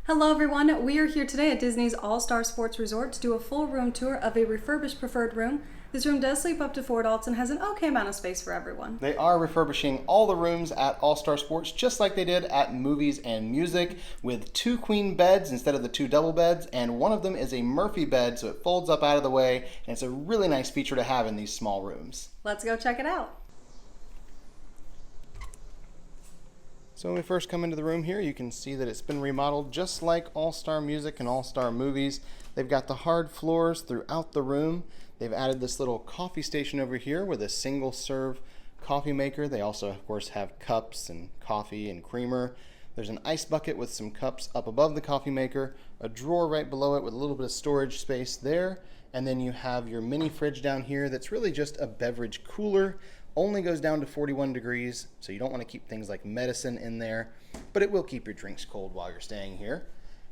Hello everyone, we are here today at Disney's All-Star Sports Resort to do a full room tour of a refurbished preferred room. This room does sleep up to 4 adults and has an okay amount of space for everyone. They are refurbishing all the rooms at All-Star Sports just like they did at Movies and Music, with 2 queen beds instead of the 2 double beds, and one of them is a Murphy bed, so it folds up out of the way, and it's a really nice feature to have in these small rooms. Let's go check it out. So when we first come into the room here, you can see that it's been remodeled just like All-Star Music and All-Star Movies. They've got the hard floors throughout the room. They've added this little coffee station over here with a single serve coffee maker. They also, of course, have cups and coffee and creamer. There's an ice bucket with some cups up above the coffee maker, a drawer right below it with a little bit of storage space there, and then you have your mini fridge down here that's really just a beverage cooler. Only goes down to 41 degrees, so you don't want to keep things like medicine in there, but it will keep your drinks cold while you're staying here.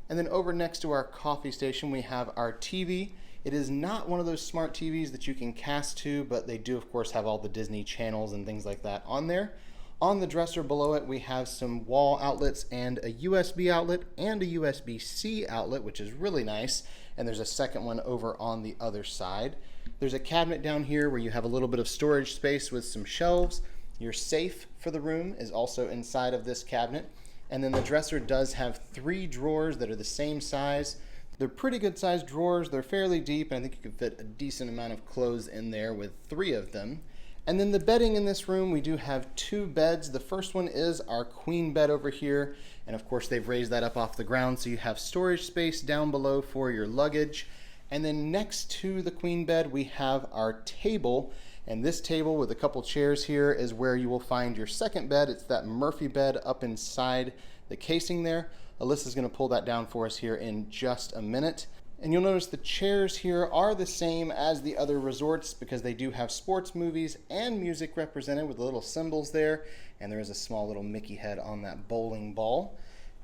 And then over next to our coffee station, we have our TV. It is not one of those smart TVs that you can cast to, but they do, of course, have all the Disney channels and things like that on there. On the dresser below it, we have some wall outlets and a USB outlet and a USB-C outlet, which is really nice. And there's a second one over on the other side. There's a cabinet down here where you have a little bit of storage space with some shelves. Your safe for the room is also inside of this cabinet. And then the dresser does have 3 drawers that are the same size. They're pretty good sized drawers. They're fairly deep, and I think you can fit a decent amount of clothes in there with 3 of them. And then the bedding in this room, we do have 2 beds. The first one is our queen bed over here. And of course, they've raised that up off the ground, so you have storage space down below for your luggage. And then next to the queen bed, we have our table. And this table with a couple chairs here is where you will find your second bed. It's that Murphy bed up inside the casing there. Alyssa's gonna pull that down for us here in just a minute. And you'll notice the chairs here are the same as the other resorts because they do have sports, movies, and music represented with the little symbols there. And there is a small little Mickey head on that bowling ball.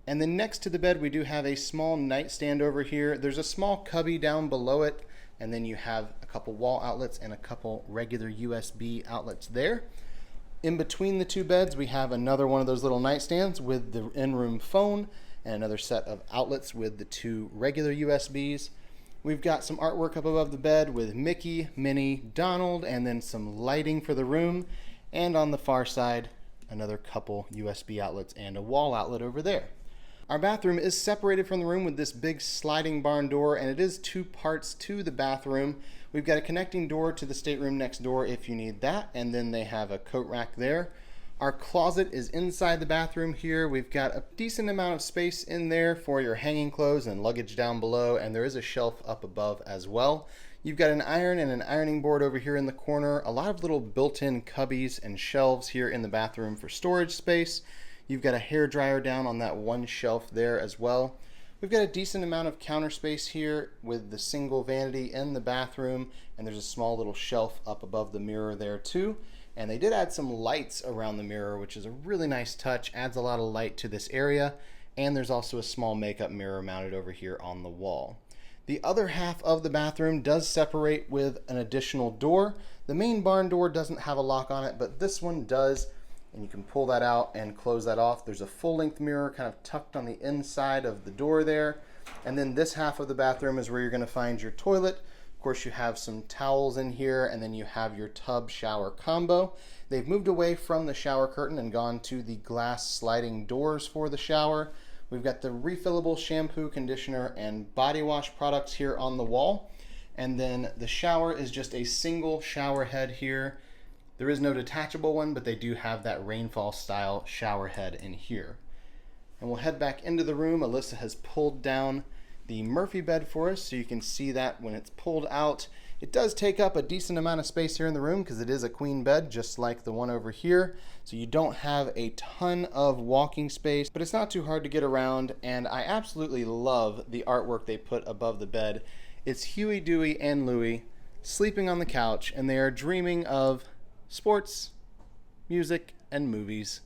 And then next to the bed, we do have a small nightstand over here. There's a small cubby down below it. And then you have a couple wall outlets and a couple regular USB outlets there. In between the 2 beds, we have another one of those little nightstands with the in-room phone and another set of outlets with the 2 regular USBs. We've got some artwork up above the bed with Mickey, Minnie, Donald, and then some lighting for the room. And on the far side, another couple USB outlets and a wall outlet over there. Our bathroom is separated from the room with this big sliding barn door, and it is 2 parts to the bathroom. We've got a connecting door to the stateroom next door if you need that, and then they have a coat rack there. Our closet is inside the bathroom here. We've got a decent amount of space in there for your hanging clothes and luggage down below, and there is a shelf up above as well. You've got an iron and an ironing board over here in the corner, a lot of little built-in cubbies and shelves here in the bathroom for storage space. You've got a hair dryer down on that one shelf there as well. We've got a decent amount of counter space here with the single vanity in the bathroom, and there's a small little shelf up above the mirror there too. And they did add some lights around the mirror, which is a really nice touch, adds a lot of light to this area. And there's also a small makeup mirror mounted over here on the wall. The other half of the bathroom does separate with an additional door. The main barn door doesn't have a lock on it, but this one does. And you can pull that out and close that off. There's a full-length mirror kind of tucked on the inside of the door there. And then this half of the bathroom is where you're going to find your toilet. Of course, you have some towels in here, and then you have your tub shower combo. They've moved away from the shower curtain and gone to the glass sliding doors for the shower. We've got the refillable shampoo, conditioner, and body wash products here on the wall. And then the shower is just a single shower head here. There is no detachable one, but they do have that rainfall style shower head in here. And we'll head back into the room. Alyssa has pulled down the Murphy bed for us, so you can see that when it's pulled out. It does take up a decent amount of space here in the room because it is a queen bed, just like the one over here. So you don't have a ton of walking space, but it's not too hard to get around. And I absolutely love the artwork they put above the bed. It's Huey, Dewey, and Louie sleeping on the couch, and they are dreaming of sports, music, and movies.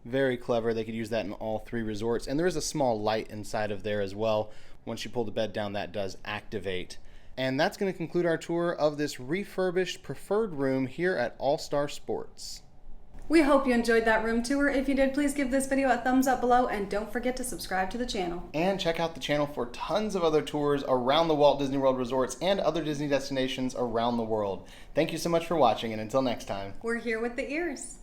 Very clever. They could use that in all 3 resorts. And there is a small light inside of there as well. Once you pull the bed down, that does activate. And that's going to conclude our tour of this refurbished preferred room here at All-Star Sports. We hope you enjoyed that room tour. If you did, please give this video a thumbs up below and don't forget to subscribe to the channel. And check out the channel for tons of other tours around the Walt Disney World resorts and other Disney destinations around the world. Thank you so much for watching, and until next time. We're here with the ears.